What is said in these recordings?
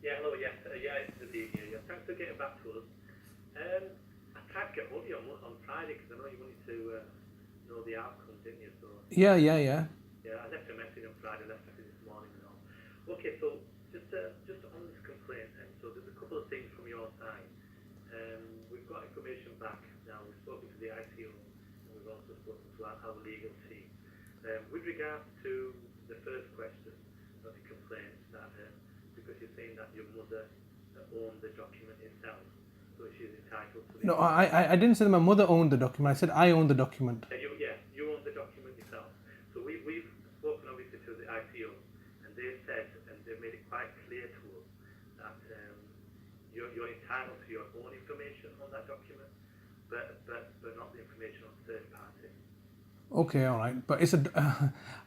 Yeah, hello, yes. It's Nadim here. Yeah, thanks for getting back to us. I tried to get hold of you on Friday because I know you wanted to know the outcome, didn't you? So, Yeah. yeah, I left a message on Friday, left it this morning and all. Okay, so just on this complaint then, so there's a couple of things from your side. We've got information back now. We've spoken to the ICO and we've also spoken to our legal team. With regards to the first question of the complaint, that because you're saying that your mother owned the document itself, so she's entitled to the... No, I didn't say that my mother owned the document. I said I owned the document. You own the document yourself. So we've spoken obviously to the ICO, and they said, and they've made it quite clear to us that you're entitled to your own information on that document, but not the information on third party. Okay, all right, but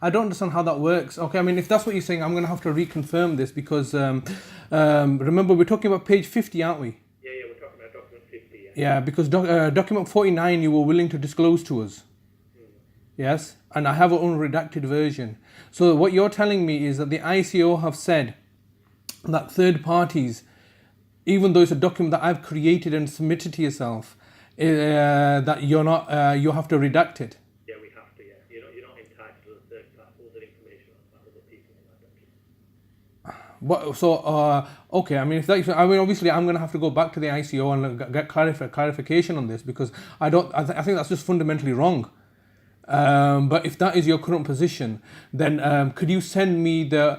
I don't understand how that works. Okay, I mean, if that's what you're saying, I'm going to have to reconfirm this because remember we're talking about page 50, aren't we? Yeah, we're talking about document 50. Yeah, because document 49 you were willing to disclose to us. Yes, and I have an unredacted version. So what you're telling me is that the ICO have said that third parties, even though it's a document that I've created and submitted to yourself, that you have to redact it. Yeah, we have to. Yeah, you're not entitled to the third party, all the information about other people in that document. So okay, I mean, obviously, I'm going to have to go back to the ICO and get clarification on this because I think that's just fundamentally wrong. But if that is your current position, then could you send me the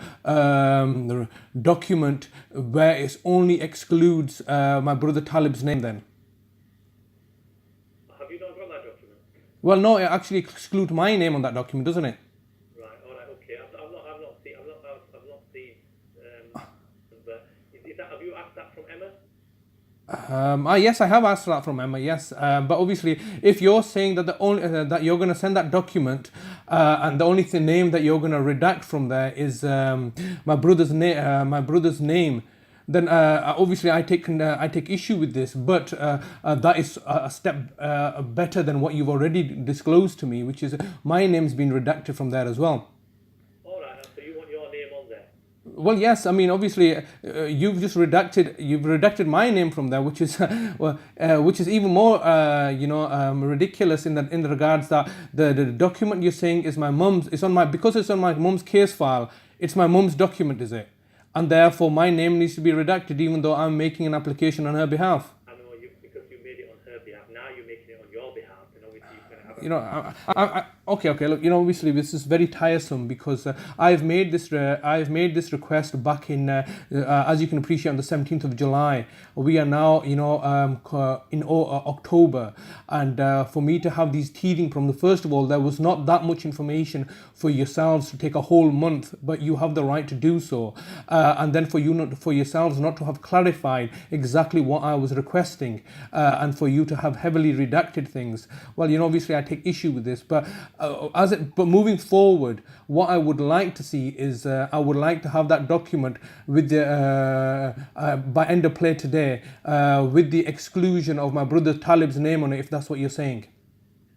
document where it only excludes my brother Talib's name then? Have you not got that document? Well, no, it actually excludes my name on that document, doesn't it? Right. All right. Okay. I've not seen. But is that, have you asked that from Emma? Yes, I have asked for that from Emma. Yes, but obviously, if you're saying that that you're going to send that document, and the only name that you're going to redact from there is my brother's name, then obviously I take issue with this. But that is a step better than what you've already disclosed to me, which is my name's been redacted from there as well. All right. So you want your name on there? Well, yes. I mean, obviously, you've redacted my name from there, which is even more, ridiculous in the regards that the document you're saying is my mum's. Because it's on my mum's case file. It's my mum's document, is it? And therefore, my name needs to be redacted, even though I'm making an application on her behalf. I know because you made it on her behalf. Now you're making it on your behalf, and obviously you're going to have. Okay. Look, obviously this is very tiresome because I've made this request back in, as you can appreciate, on the 17th of July. We are now, in October, and for me to have these teething problems, first of all, there was not that much information for yourselves to take a whole month, but you have the right to do so, and then for yourselves not to have clarified exactly what I was requesting, and for you to have heavily redacted things. Well, obviously I take issue with this, but moving forward, what I would like to see is I would like to have that document with the by end of play today, with the exclusion of my brother Talib's name on it, if that's what you're saying.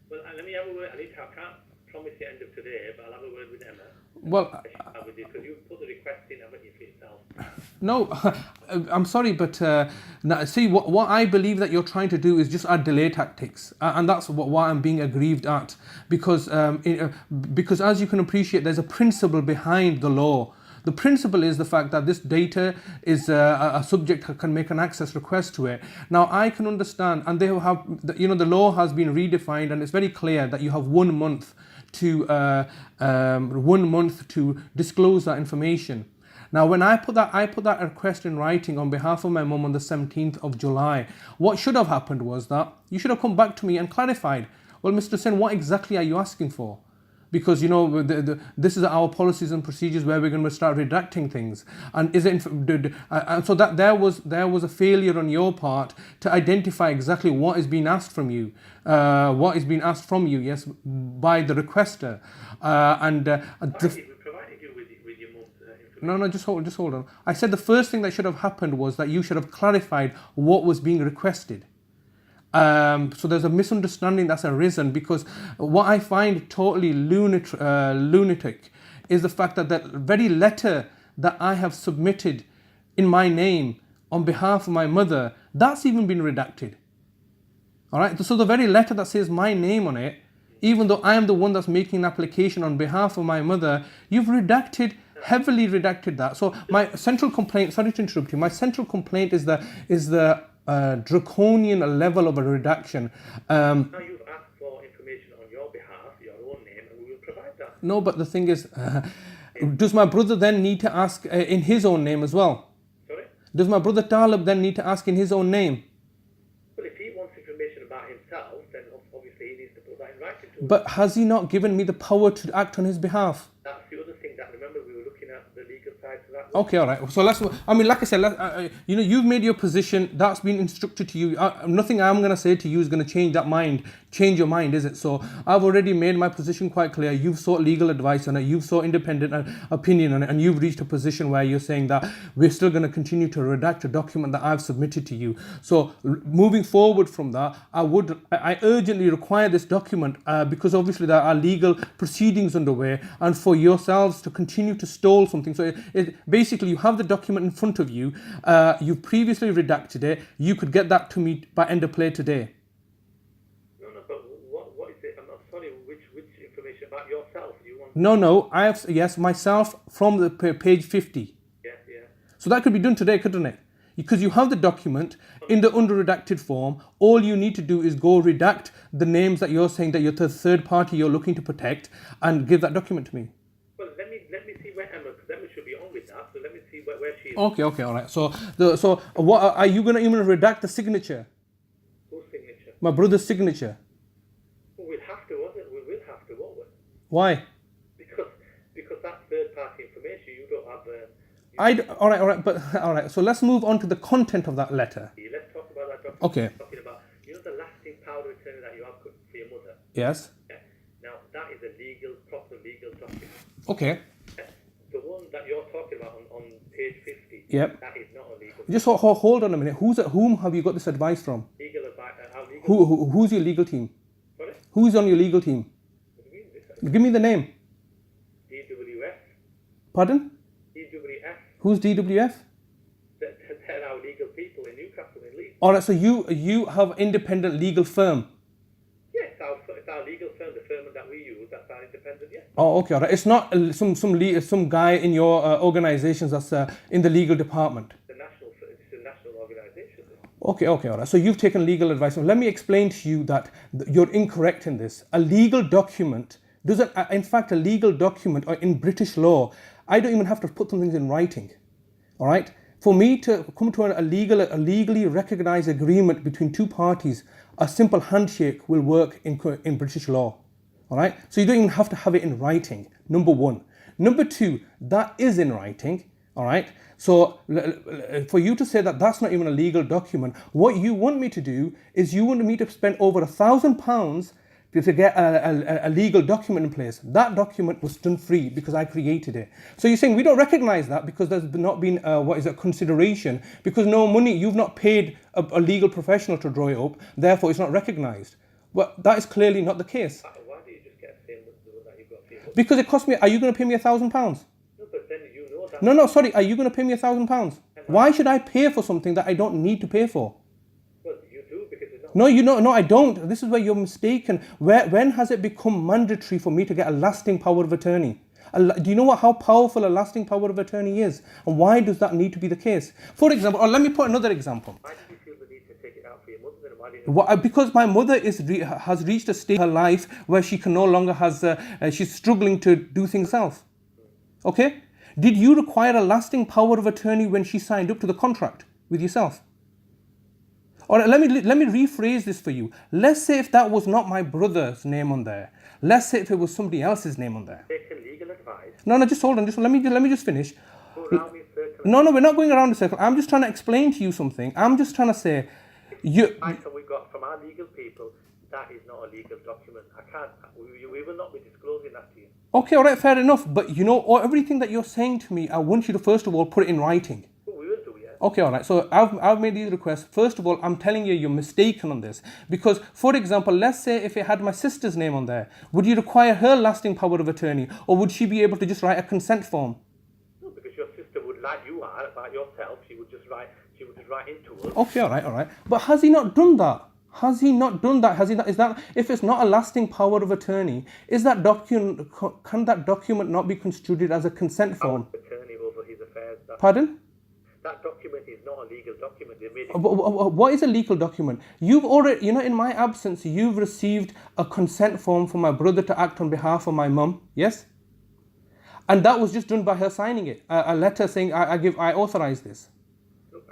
Well, let me have a word. I can't promise the end of today, but I'll have a word with Emma. Well, because you put the request in, haven't you, for yourself? No, I'm sorry, but see, what I believe that you're trying to do is just add delay tactics, and that's why I'm being aggrieved at, because as you can appreciate, there's a principle behind the law. The principle is the fact that this data is a subject can make an access request to it. Now I can understand, and they have, the law has been redefined, and it's very clear that you have 1 month to 1 month to disclose that information. Now, when I put that request in writing on behalf of my mum on the 17th of July, what should have happened was that you should have come back to me and clarified, well, Mr. Sen, what exactly are you asking for? Because this is our policies and procedures where we're going to start redacting things, and so that there was a failure on your part to identify exactly what is being asked from you, yes, by the requester, No, just hold on. I said the first thing that should have happened was that you should have clarified what was being requested. So there's a misunderstanding that's arisen, because what I find totally lunatic is the fact that that very letter that I have submitted in my name on behalf of my mother, that's even been redacted. All right, so the very letter that says my name on it, even though I am the one that's making an application on behalf of my mother, you've redacted, heavily redacted that. So my central complaint, sorry to interrupt you, my central complaint is the draconian level of a redaction. Now you've asked for information on your behalf, your own name, and we will provide that. No, but the thing is, does my brother then need to ask in his own name as well? Sorry? Does my brother Talib then need to ask in his own name? Well, if he wants information about himself, then obviously he needs to put that in writing to us. But has he not given me the power to act on his behalf? That's the other thing that, remember, we were looking at the legal side to that. Okay, all right. So like I said, you've made your position. That's been instructed to you. Nothing I'm going to say to you is going to change your mind, is it? So I've already made my position quite clear. You've sought legal advice on it. You've sought independent opinion on it. And you've reached a position where you're saying that we're still going to continue to redact a document that I've submitted to you. So moving forward from that, I urgently require this document because obviously there are legal proceedings underway, and for yourselves to continue to stall something. So basically you have the document in front of you. You've previously redacted it. You could get that to me by end of play today. No, but what is it? I'm not sorry. Which information about yourself you want? No. I have myself from the page 50. Yeah. So that could be done today, couldn't it? Because you have the document in the under-redacted form. All you need to do is go redact the names that you're saying that you're the third party you're looking to protect, and give that document to me. Well, let me see where Emma, because Emma should be on with that. So let me see where she is. Okay, all right. So what are you going to even redact the signature? Whose signature? My brother's signature. Well, we'll have to, won't it? We will have to, won't we? Why? Because that's third-party information. You don't have the. All right. So let's move on to the content of that letter. Let's talk about that document. Okay. Talking about, the lasting power of attorney that you have for your mother. Yes. Yeah. Now that is a proper legal document. Okay. Yeah. The one that you're talking about on page 50. Yep. That is not a legal. Just hold on a minute. Whom have you got this advice from? Legal advice. Our legal. Who's your legal team? Sorry? Who's on your legal team? What do you mean? Give me the name. DWF. Pardon? DWF. Who's DWF? They're our legal people in Newcastle in Leeds. All right. So you have independent legal firm. Yes, it's our legal firm, the firm that we use. That's our independent. Yes. Oh, okay. All right. It's not some guy in your organisations that's in the legal department. It's a national organisation. Okay, all right. So you've taken legal advice. So let me explain to you that you're incorrect in this. A legal document doesn't. In fact, a legal document in British law, I don't even have to put some things in writing. All right. For me to come to a legally recognised agreement between two parties, a simple handshake will work in British law. All right. So you don't even have to have it in writing. Number one. Number two, that is in writing. All right. So for you to say that that's not even a legal document, what you want me to do is you want me to spend over £1,000 to get a legal document in place. That document was done free because I created it. So you're saying we don't recognize that because there's not been consideration, because no money, you've not paid a legal professional to draw it up, therefore it's not recognized. Well, that is clearly not the case. Why do you just get the same that you've got here? Because it cost me, are you going to pay me £1,000? No, but then you know that. No, sorry, are you going to pay me £1,000? Why should I pay for something that I don't need to pay for? Well, you do because it's not. No, I don't. This is where you're mistaken. When has it become mandatory for me to get a lasting power of attorney? Do you know how powerful a lasting power of attorney is? And why does that need to be the case? For example, or let me put another example. Why do you feel the need to take it out for your mother then? Why didn't you? Because my mother has reached a stage in her life where she can no longer she's struggling to do things herself. Okay? Did you require a lasting power of attorney when she signed up to the contract with yourself? Or let me rephrase this for you. Let's say if that was not my brother's name on there. Let's say if it was somebody else's name on there. Taking legal advice. No, just hold on. Let me just finish. Go around in circles. No, we're not going around in a circle. I'm just trying to explain to you something. I'm just trying to say, Advice that we got from our legal people, that is not a legal document. We will not be disclosing that to you. Okay, all right, fair enough. But everything that you're saying to me, I want you to first of all put it in writing. Well, we will do, yeah. Okay, all right. So I've made these requests. First of all, I'm telling you you're mistaken on this. Because, for example, let's say if it had my sister's name on there, would you require her lasting power of attorney? Or would she be able to just write a consent form? No, because your sister would like you are about yourself, she would just write into us. Okay, all right. But has he not done that? Has he not done that? Has he not? Is that, if it's not a lasting power of attorney, is that document, can that document not be construed as a consent form? Power of attorney over his affairs. Pardon? That document is not a legal document. They made it. What is a legal document? You've already, in my absence, you've received a consent form for my brother to act on behalf of my mum. Yes. And that was just done by her signing it. A letter saying I authorize this. Look,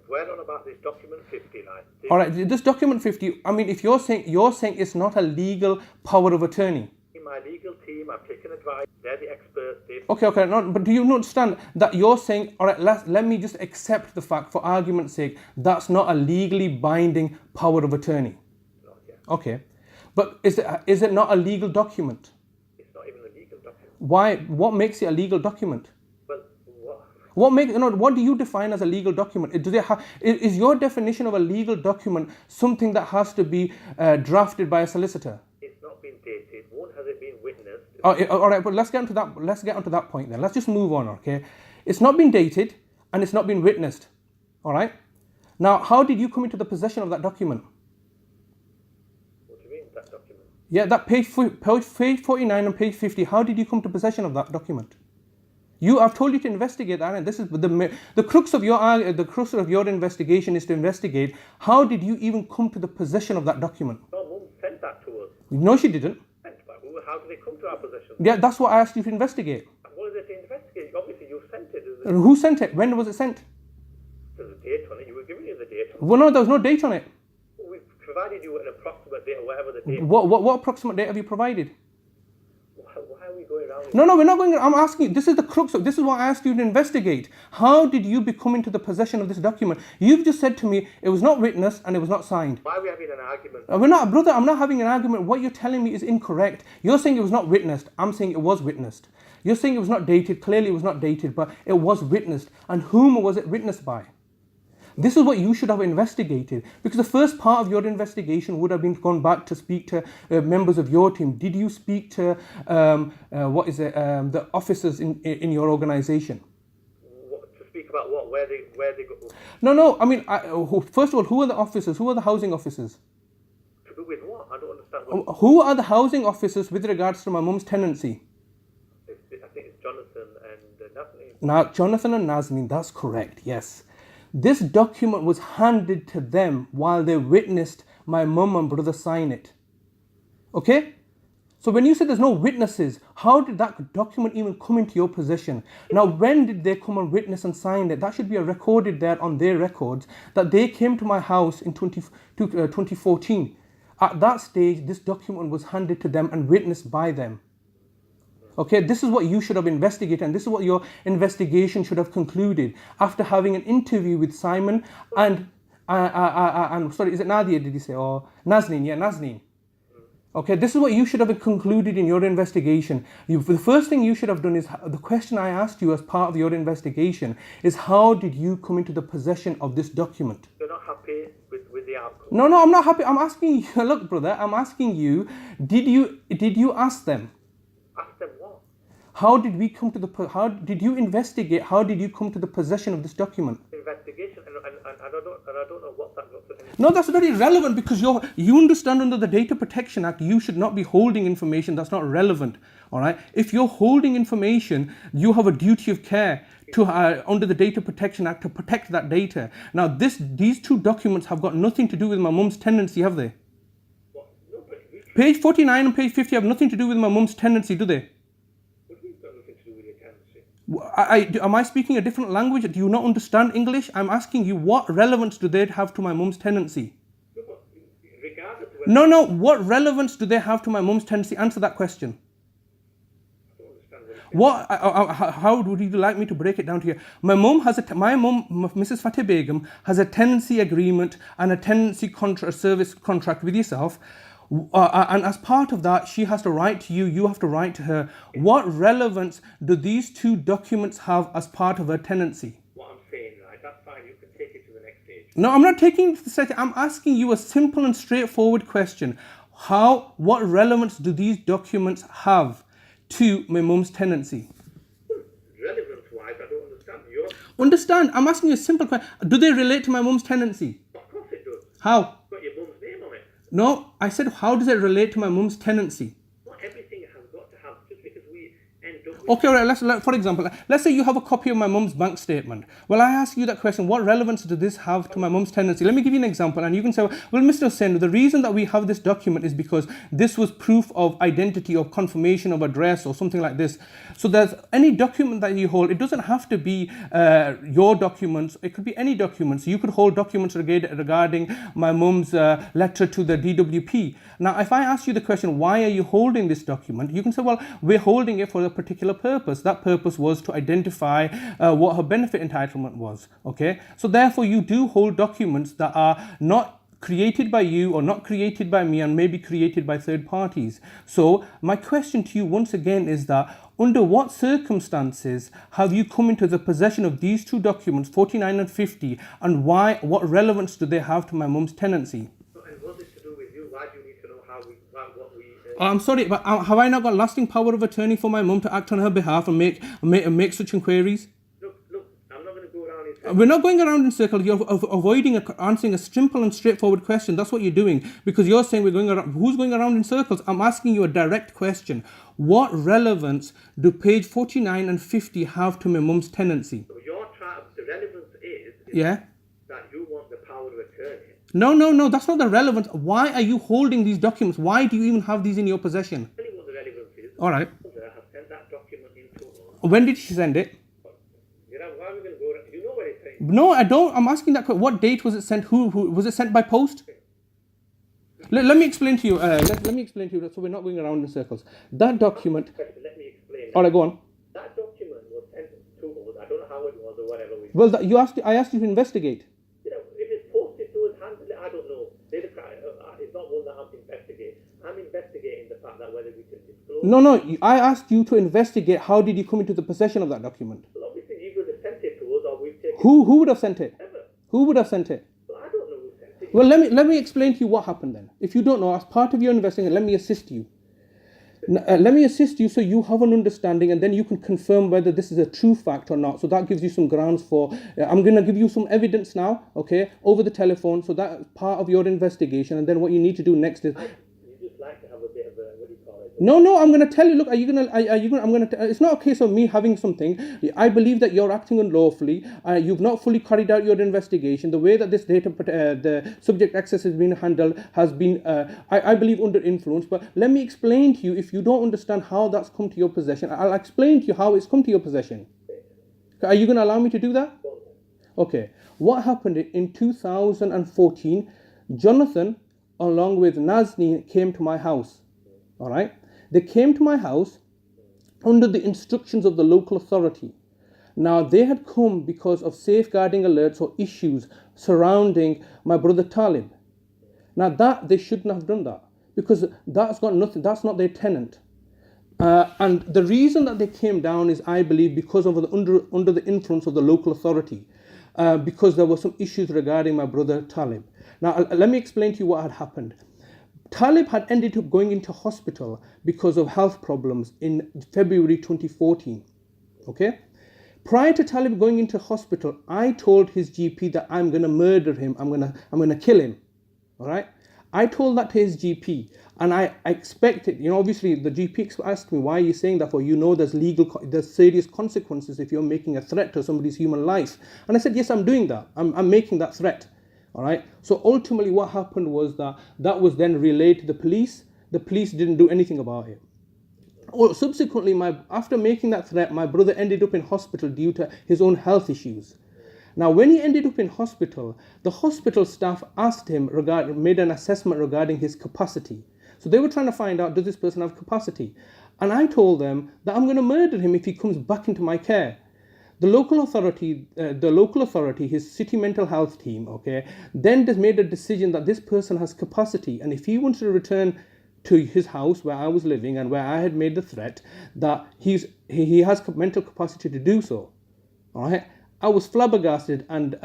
we're on about this document 50, like. All right, this document 50. I mean, if you're saying it's not a legal power of attorney. In my legal team, I've taken advice. They're the experts. Okay. No, but do you understand that you're saying, all right, let me just accept the fact, for argument's sake, that's not a legally binding power of attorney. No, yeah. Okay, but is it not a legal document? It's not even a legal document. Why? What makes it a legal document? Well, What do you define as a legal document? Is your definition of a legal document something that has to be drafted by a solicitor? it's not been dated. One, has it been witnessed? All right, but let's get onto that point then. Let's just move on, okay? It's not been dated and it's not been witnessed. All right? Now, how did you come into the possession of that document? What do you mean, that document? Yeah, that page 49 and page 50, how did you come to possession of that document? I've told you to investigate that, and this is the crux of your investigation is to investigate how did you even come to the possession of that document? No, Mum sent that to us. No, she didn't. How did it come to our possession? Yeah, that's what I asked you to investigate. What is it to investigate? Obviously, you sent it. Who sent it? When was it sent? There's a date on it. You were giving us a date on it. Well, no, there was no date on it. We provided you an approximate date or whatever the date. What approximate date have you provided? Why are we going around? No, we're not going. I'm asking you. This is the crux of. This is what I asked you to investigate. How did you become into the possession of this document? You've just said to me it was not witnessed and it was not signed. Why are we having an argument? We're not, brother. I'm not having an argument. What you're telling me is incorrect. You're saying it was not witnessed. I'm saying it was witnessed. You're saying it was not dated. Clearly, it was not dated, but it was witnessed. And whom was it witnessed by? This is what you should have investigated, because the first part of your investigation would have been gone back to speak to members of your team. Did you speak to the officers in your organisation? To speak about what? Where they go? No. I mean, first of all, who are the officers? Who are the housing officers? To do with what? I don't understand. Who are the housing officers with regards to my mum's tenancy? I think it's Jonathan and Nadim. Now, Jonathan and Nazneen, that's correct. Yes. This document was handed to them while they witnessed my mum and brother sign it. Okay? So when you say there's no witnesses, how did that document even come into your possession? Now, when did they come and witness and sign it? That should be recorded there on their records that they came to my house in 2014. At that stage, this document was handed to them and witnessed by them. Okay, this is what you should have investigated, and this is what your investigation should have concluded after having an interview with Simon and sorry, is it Nadia? Did you say, or Nazneen? Yeah, Nazneen. Okay, this is what you should have concluded in your investigation. The first thing you should have done is the question I asked you as part of your investigation is how did you come into the possession of this document? You're not happy with the outcome? No, I'm not happy. I'm asking you. Look, brother, I'm asking you. Did you ask them? Ask them what? How did we come to the? How did you investigate? How did you come to the possession of this document? Investigation, and I don't know what that got to. No, that's very relevant because you understand under the Data Protection Act you should not be holding information that's not relevant. All right. If you're holding information, you have a duty of care to under the Data Protection Act to protect that data. Now, these two documents have got nothing to do with my mum's tenancy, have they? What? No, but page 49 and page 50 have nothing to do with my mum's tenancy, do they? Am I speaking a different language? Do you not understand English? I'm asking you, what relevance do they have to my mum's tenancy? No. What relevance do they have to my mum's tenancy? Answer that question. How would you like me to break it down to you? My mum, Mrs. Fateh Begum, has a tenancy agreement and a tenancy service contract with yourself. And as part of that, she has to write to you, you have to write to her. What relevance do these two documents have as part of her tenancy? What I'm saying, right, that's fine, you can take it to the next stage. No, I'm not taking it to the stage. I'm asking you a simple and straightforward question. What relevance do these documents have to my mum's tenancy? Relevance-wise, I don't understand. You're Understand? I'm asking you a simple question. Do they relate to my mum's tenancy? Of course it does. How? It's got your mum's name on it. No, I said, how does it relate to my mum's tenancy? Not everything has got to have, just because we end up with... Okay, all right, for example, let's say you have a copy of my mum's bank statement. Well, I ask you that question, what relevance does this have to my mum's tenancy? Let me give you an example, and you can say, well, Mr. Hussain, the reason that we have this document is because this was proof of identity or confirmation of address or something like this. So there's any document that you hold, it doesn't have to be your documents, it could be any documents. You could hold documents regarding my mum's letter to the DWP. Now, if I ask you the question, why are you holding this document? You can say, well, we're holding it for a particular purpose. That purpose was to identify what her benefit entitlement was. Okay, so therefore you do hold documents that are not created by you or not created by me and maybe created by third parties. So my question to you once again is that under what circumstances have you come into the possession of these two documents, 49 and 50, and why? What relevance do they have to my mum's tenancy? And what's this to do with you? Why do you need to know what we... I'm sorry, but have I not got lasting power of attorney for my mum to act on her behalf and make such inquiries? Look, I'm not going to go around in circles. We're not going around in circles. You're avoiding answering a simple and straightforward question. That's what you're doing, because you're saying we're going around. Who's going around in circles? I'm asking you a direct question. What relevance do page 49 and 50 have to my mum's tenancy? So the relevance is Yeah? that you want the power of attorney. No, that's not the relevance. Why are you holding these documents? Why do you even have these in your possession? Tell you what the relevance is. All right. I have sent that document into us. When did she send it? Why are we going to go around? You know what it's saying? No, I don't. I'm asking that question. What date was it sent? Who was it sent by post? Let me explain to you. Let me explain to you, so we're not going around in circles. That document. Let me explain. All right, go on. That document was sent to us. I don't know how it was or whatever. Well, I asked you to investigate. If it's posted to us, handle it. I don't know. It's not one that I'm investigating. I'm investigating the fact that whether we can disclose. No. I asked you to investigate. How did you come into the possession of that document? Well, obviously, you would have sent it to us, or we've taken. Who would have sent it? Ever. Who would have sent it? Well, I don't know who sent it. Well, let me explain to you what happened then. If you don't know, as part of your investigation, let me assist you. Let me assist you so you have an understanding, and then you can confirm whether this is a true fact or not. So that gives you some grounds for... I'm going to give you some evidence now, okay, over the telephone. So that's part of your investigation. And then what you need to do next is... You just like to have a bit of a... What do you call it? No, I'm going to tell you, look, it's not a case of me having something. I believe that you're acting unlawfully. You've not fully carried out your investigation. The way that this data, the subject access has been handled has been, I believe, under influence. But let me explain to you, if you don't understand how that's come to your possession, I'll explain to you how it's come to your possession. Are you going to allow me to do that? Okay. What happened in 2014, Jonathan, along with Nazni, came to my house. All right. They came to my house under the instructions of the local authority. Now, they had come because of safeguarding alerts or issues surrounding my brother Talib. Now, they shouldn't have done that, because that's got nothing, that's not their tenant. And the reason that they came down is, I believe, because of under the influence of the local authority, because there were some issues regarding my brother Talib. Now, let me explain to you what had happened. Talib had ended up going into hospital because of health problems in February 2014. Okay? Prior to Talib going into hospital, I told his GP that I'm going to murder him. I'm going to kill him. All right? I told that to his GP, and I expected, obviously the GP asked me, why are you saying that for? There's serious consequences if you're making a threat to somebody's human life. And I said, yes, I'm doing that. I'm making that threat. All right. So ultimately what happened was that was then relayed to the police. The police didn't do anything about it. Well, subsequently, after making that threat, my brother ended up in hospital due to his own health issues. Now, when he ended up in hospital, the hospital staff asked him, made an assessment regarding his capacity. So they were trying to find out, does this person have capacity? And I told them that I'm going to murder him if he comes back into my care. The local authority, his city mental health team, okay, then just made a decision that this person has capacity, and if he wants to return to his house where I was living and where I had made the threat, that he has mental capacity to do so. All right. I was flabbergasted and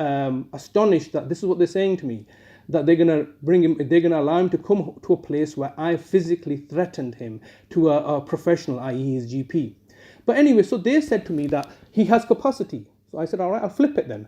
astonished that this is what they're saying to me, that they're gonna allow him to come to a place where I physically threatened him to a professional, i.e. his GP. But anyway, so they said to me that he has capacity. So I said, all right, I'll flip it then.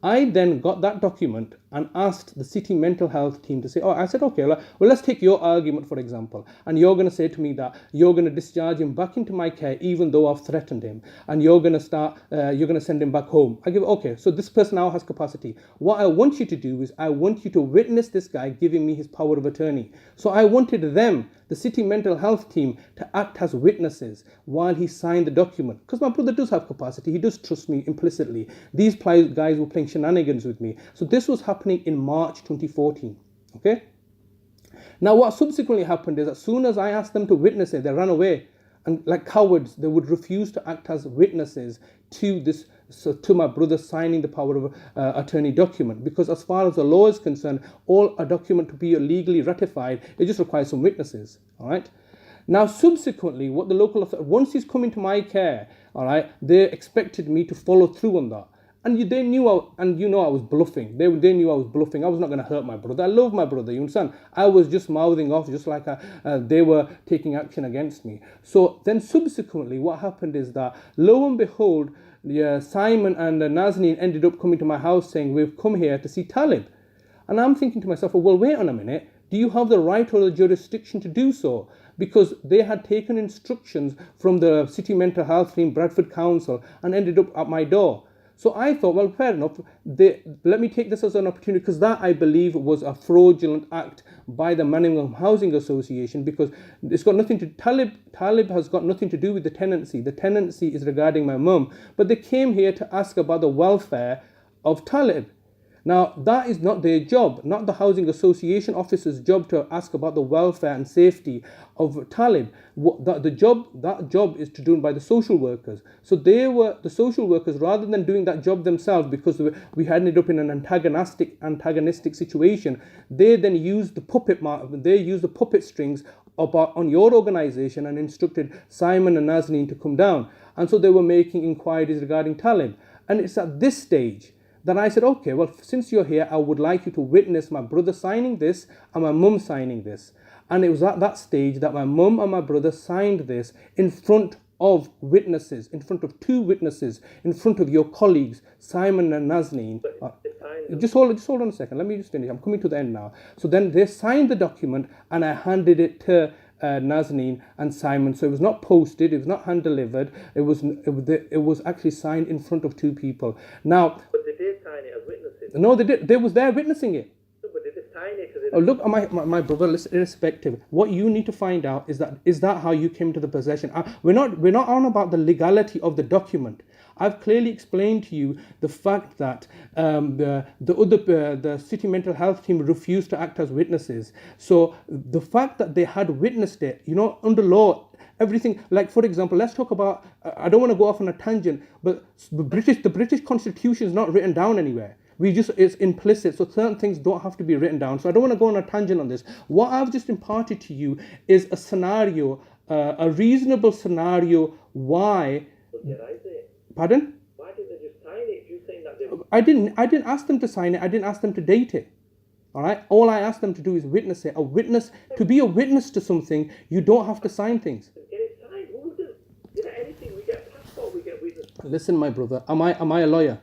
I then got that document and asked the city mental health team to say, I said, okay, well, let's take your argument, for example, and you're going to say to me that you're going to discharge him back into my care even though I've threatened him, and you're going to send him back home. I give, okay, so this person now has capacity. What I want you to do is I want you to witness this guy giving me his power of attorney. So I wanted them, the city mental health team, to act as witnesses while he signed the document. Because my brother does have capacity. He does trust me implicitly. These guys were playing shenanigans with me. So this was happening in March 2014. Okay? Now what subsequently happened is as soon as I asked them to witness it, they ran away. And like cowards, they would refuse to act as witnesses to this, to my brother signing the power of attorney document, because as far as the law is concerned, a document to be legally ratified, it just requires some witnesses. All right. Now, subsequently, what the local authority, once he's come into my care, all right, they expected me to follow through on that. And they knew, I was bluffing. They knew I was bluffing. I was not going to hurt my brother. I love my brother, you understand? I was just mouthing off, just like they were taking action against me. So then subsequently, what happened is that, lo and behold, Simon and Nazneen ended up coming to my house saying, we've come here to see Talib. And I'm thinking to myself, well, wait on a minute. Do you have the right or the jurisdiction to do so? Because they had taken instructions from the City Mental Health Team, Bradford Council, and ended up at my door. So I thought, well, fair enough, let me take this as an opportunity, because that, I believe, was a fraudulent act by the Manningham Housing Association, because it's got nothing to, Talib has got nothing to do with the tenancy. The tenancy is regarding my mum, but they came here to ask about the welfare of Talib. Now, that is not their job, not the Housing Association officer's job to ask about the welfare and safety of Talib. That job is to done by the social workers. So the social workers, rather than doing that job themselves, because we had ended up in an antagonistic situation, they then used the puppet strings on your organization and instructed Simon and Nazneen to come down. And so they were making inquiries regarding Talib. And it's at this stage then I said, okay, well, since you're here, I would like you to witness my brother signing this and my mum signing this. And it was at that stage that my mum and my brother signed this in front of witnesses, in front of two witnesses, in front of your colleagues, Simon and Nazneen. Just hold on a second. Let me just finish. I'm coming to the end now. So then they signed the document and I handed it to Nazneen and Simon. So it was not posted, it was not hand delivered, it was actually signed in front of two people. Now, but they did sign it as witnesses. No, they did. They was there witnessing it. No, but did they sign it? Look, my brother, listen, irrespective, what you need to find out is that how you came to the possession. We're not on about the legality of the document. I've clearly explained to you the fact that the city mental health team refused to act as witnesses. So the fact that they had witnessed it, under law, everything, like for example, let's talk about, I don't want to go off on a tangent, but the British Constitution is not written down anywhere. It's implicit, so certain things don't have to be written down. So I don't want to go on a tangent on this. What I've just imparted to you is a scenario, a reasonable scenario why... Pardon? Why did they just sign it? You saying that they... I didn't ask them to sign it. I didn't ask them to date it. All right? All I asked them to do is witness it. To be a witness to something, you don't have to sign things. Get it signed. Who does? Anything? We get a passport, we get witness. Listen, my brother, am I a lawyer?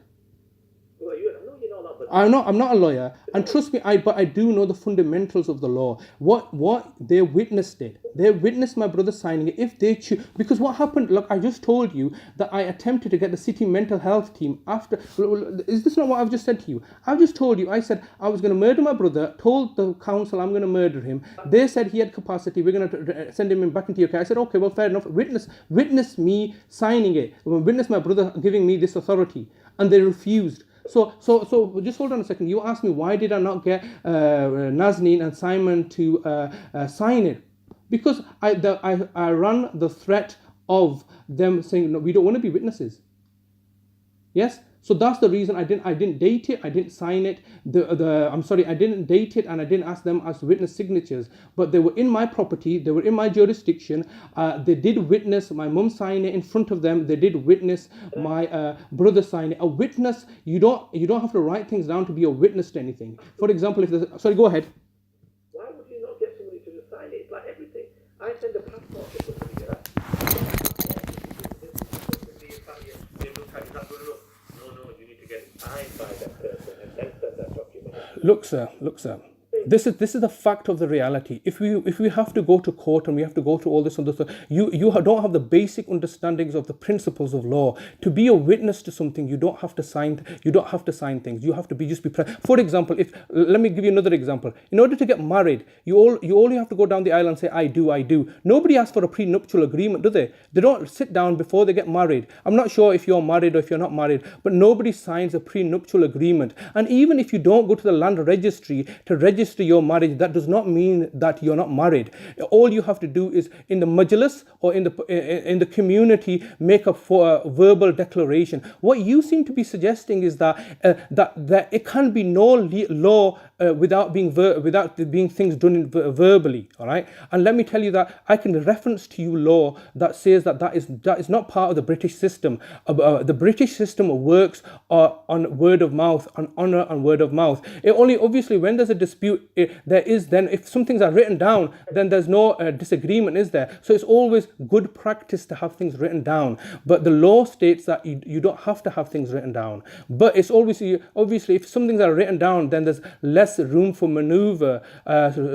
Well, I know you're not that, but... I'm not a lawyer, and trust me, but I do know the fundamentals of the law. What they witnessed it. They witnessed my brother signing it. If they choose, because what happened? Look, I just told you that I attempted to get the city mental health team after. Is this not what I've just said to you? I've just told you. I said I was going to murder my brother. Told the council I'm going to murder him. They said he had capacity. We're going to send him back into your care. I said, okay, well, fair enough. Witness me signing it. Witness my brother giving me this authority, and they refused. So just hold on a second. You asked me why did I not get Nazneen and Simon to sign it? Because I ran the threat of them saying, no, we don't want to be witnesses. Yes? So that's the reason I didn't date it, I didn't sign it. I didn't date it and I didn't ask them as witness signatures. But they were in my property, they were in my jurisdiction. They did witness my mum sign it in front of them. They did witness my brother sign it. A witness, you don't have to write things down to be a witness to anything. For example, go ahead. Why would you not get somebody to just sign it? It's like everything. I send a passport to somebody, right? signed by that person and then send that document. Look, sir. This is the fact of the reality. If we have to go to court and we have to go through all this other stuff, you don't have the basic understandings of the principles of law. To be a witness to something, you don't have to sign things. You have to be present. For example, let me give you another example. In order to get married, you only have to go down the aisle and say I do. Nobody asks for a prenuptial agreement, do they? They don't sit down before they get married. I'm not sure if you're married or if you're not married, but nobody signs a prenuptial agreement. And even if you don't go to the land registry to register your marriage, that does not mean that you're not married. All you have to do is in the majlis or in the community make a verbal declaration. What you seem to be suggesting is that it can be no law without being things done verbally. All right, and let me tell you that I can reference to you law that says that is not part of the British system. The British system works on word of mouth, on honour and word of mouth. It only obviously when there's a dispute, then if some things are written down, then there's no disagreement, is there? So it's always good practice to have things written down. But the law states that you don't have to have things written down. But it's obviously if some things are written down, then there's less room for manoeuvre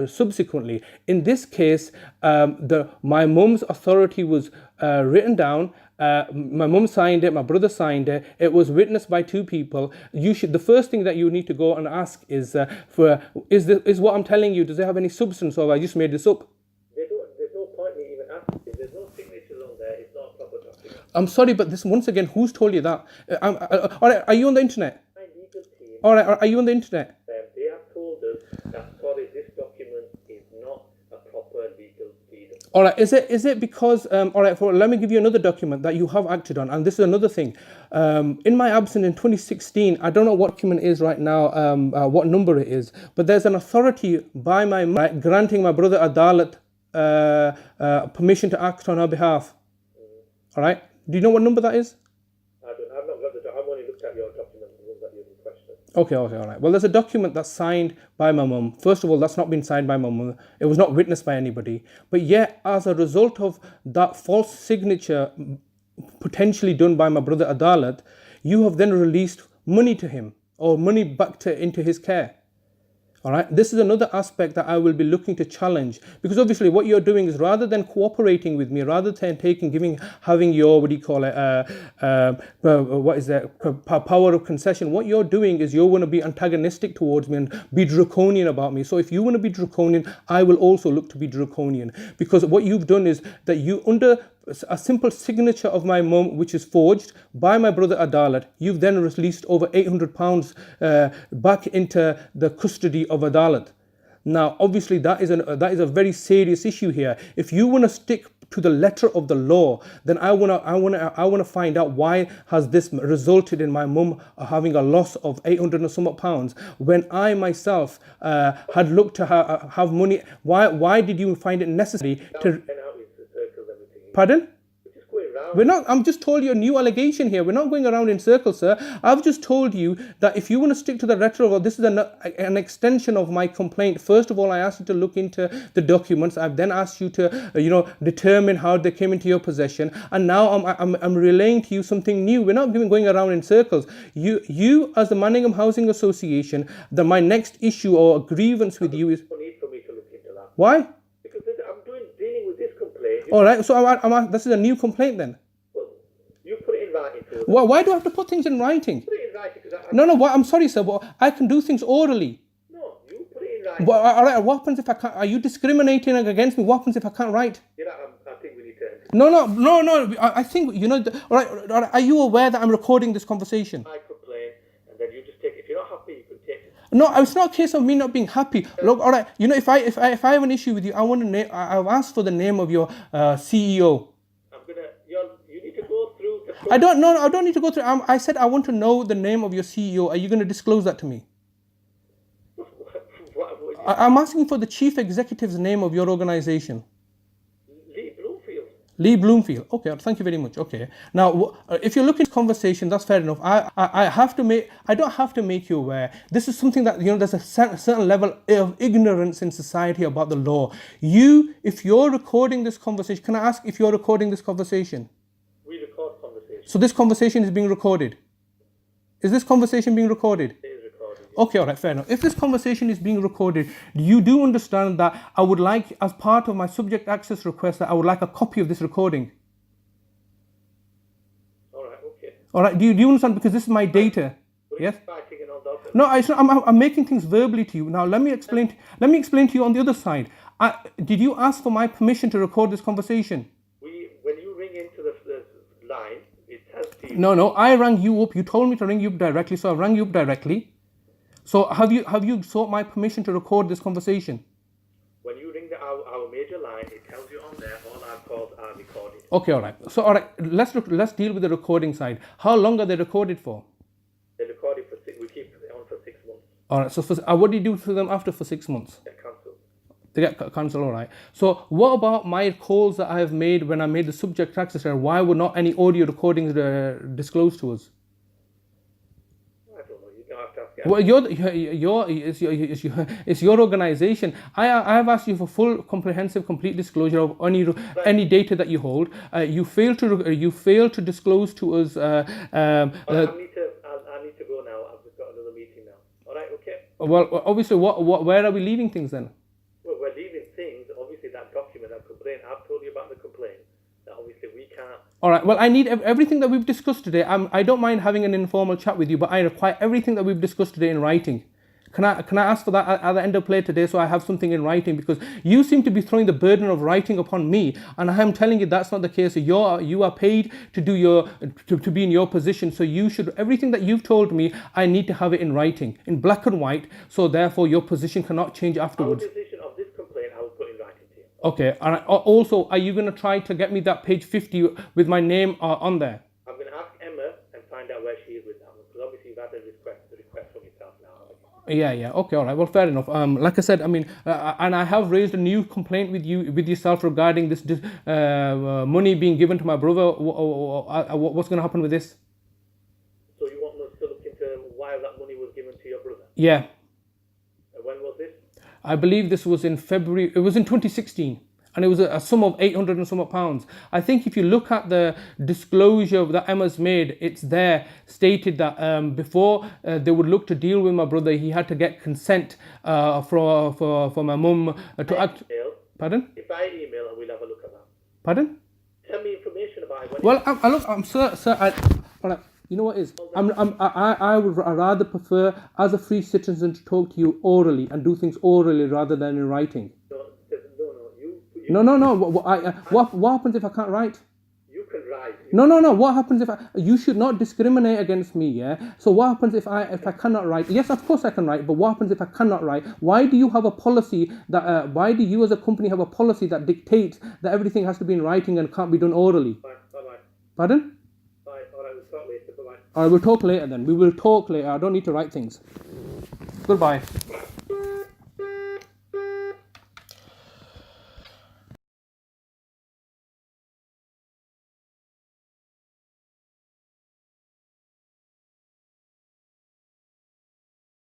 subsequently. In this case, my mum's authority was written down. My mum signed it, my brother signed it. It was witnessed by two people. The first thing that you need to go and ask is what I'm telling you, does it have any substance, or I just made this up? There's no point in even asking. If there's no signatures on there, it's not a proper document. I'm sorry, but once again, who's told you that? All right, are you on the internet? My legal team. All right, are you on the internet? They have told us that this document is not a proper legal deed. All right, is it because, all right, let me give you another document that you have acted on, and this is another thing. In my absence in 2016, I don't know what document is right now, what number it is, but there's an authority by my mum granting my brother Adalat permission to act on our behalf. All right, do you know what number that is? I've not got I've only looked at your document, the one that you're in question. Okay, all right. Well, there's a document that's signed by my mum. First of all, that's not been signed by my mum. It was not witnessed by anybody. But yet, as a result of that false signature potentially done by my brother Adalat, you have then released money to him, or money back into his care. All right, this is another aspect that I will be looking to challenge, because obviously what you're doing is, rather than cooperating with me, rather than having your, power of concession, what you're doing is you're going to be antagonistic towards me and be draconian about me. So if you want to be draconian, I will also look to be draconian, because what you've done is that you, under a simple signature of my mum, which is forged by my brother Adalat, you've then released over £800 back into the custody of Adalat. Now, obviously, that is a very serious issue here. If you want to stick to the letter of the law, then I wanna find out why has this resulted in my mum having a loss of 800 and some pounds when I myself had looked to have money. Why did you find it necessary to? Pardon? We're not. I'm just told you a new allegation here. We're not going around in circles, sir. I've just told you that if you want to stick to the letter of, this is an extension of my complaint. First of all, I asked you to look into the documents. I've then asked you to, determine how they came into your possession, and now I'm relaying to you something new. We're not going around in circles. You as the Manningham Housing Association, my next issue or grievance with you is. No need for me to look into that. Why? Because I'm dealing with this complaint. All right, so this is a new complaint then. Well, you put it in writing to us. Why do I have to put things in writing? Put it in writing because No, I'm sorry, sir, but I can do things orally. No, you put it in writing. Well, all right, what happens if I can't? Are you discriminating against me? What happens if I can't write? I think we need to. No. I think, all right, are you aware that I'm recording this conversation? I complain, and then you just take it. If you're not happy, you can take it. No, it's not a case of me not being happy. Look, all right, if I have an issue with you, I've asked for the name of your CEO. You need to go through the process. I don't need to go through. I said I want to know the name of your CEO. Are you going to disclose that to me? I'm asking for the chief executive's name of your organization. Lee Bloomfield. Okay, thank you very much. Okay. Now, if you're looking at conversation, that's fair enough. I don't have to make you aware. This is something that, there's a certain level of ignorance in society about the law. If you're recording this conversation, can I ask if you're recording this conversation? We record conversation. So this conversation is being recorded? Is this conversation being recorded? It is recorded. Okay, all right, fair enough. If this conversation is being recorded, you do understand that I would like, as part of my subject access request, that I would like a copy of this recording. All right, okay. All right, do you understand? Because this is my data. Yes. Fighting and all that. No, I'm making things verbally to you. Now let me explain to you on the other side. Did you ask for my permission to record this conversation? When you ring into the line, it tells you. No, I rang you up. You told me to ring you up directly, so I rang you up directly. So have you sought my permission to record this conversation? When you ring our major line, it tells you on there all our calls are recorded. Okay, all right. So all right, let's deal with the recording side. How long are they recorded for? They record it for we keep it on for 6 months. All right. So what do you do to them after for 6 months? Get cancelled. They get cancelled, all right. So what about my calls that I have made when I made the subject access error? Why were not any audio recordings disclosed to us? I don't know. You don't have to ask. Well, it's your organization. I have asked you for full, comprehensive, complete disclosure of any data that you hold. You fail to disclose to us. I need to go now. I've got another meeting now. All right, okay. Well, obviously, where are we leaving things then? Well, we're leaving things. Obviously, that document, that complaint. I've told you about the complaint. That obviously we can't. All right. Well, I need everything that we've discussed today. I don't mind having an informal chat with you, but I require everything that we've discussed today in writing. Can I ask for that at the end of play today, so I have something in writing? Because you seem to be throwing the burden of writing upon me, and I am telling you that's not the case. So you are paid to do to be in your position. So you should, everything that you've told me, I need to have it in writing, in black and white. So therefore, your position cannot change afterwards. Our decision of this complaint, I will put in writing to you. Okay. And also, are you going to try to get me that page 50 with my name on there? I'm going to ask Emma and find out where she is with that one, because obviously you've had the request from yourself now. Yeah. Okay, all right. Well, fair enough. Like I said, I mean, and I have raised a new complaint with yourself regarding this money being given to my brother. What's going to happen with this? So you want us to look into why that money was given to your brother? Yeah. And when was this? I believe this was in February. It was in 2016. And it was a sum of 800 and some pounds. I think if you look at the disclosure that Emma's made, it's there stated that before they would look to deal with my brother, he had to get consent for my mum to act. Pardon? If I email, we'll have a look at that. Pardon? Tell me information about it. Well, I'm sir. All right. You know what is? I would rather prefer as a free citizen to talk to you orally and do things orally rather than in writing. No. What happens if I can't write? You can write. No. What happens if you should not discriminate against me? Yeah. So what happens if I cannot write? Yes, of course I can write. But what happens if I cannot write? Why do you have a policy that? Why do you as a company have a policy that dictates that everything has to be in writing and can't be done orally? Bye. Pardon? Bye. All right. We'll talk later. Bye. All right. We'll talk later then. We will talk later. I don't need to write things. Goodbye.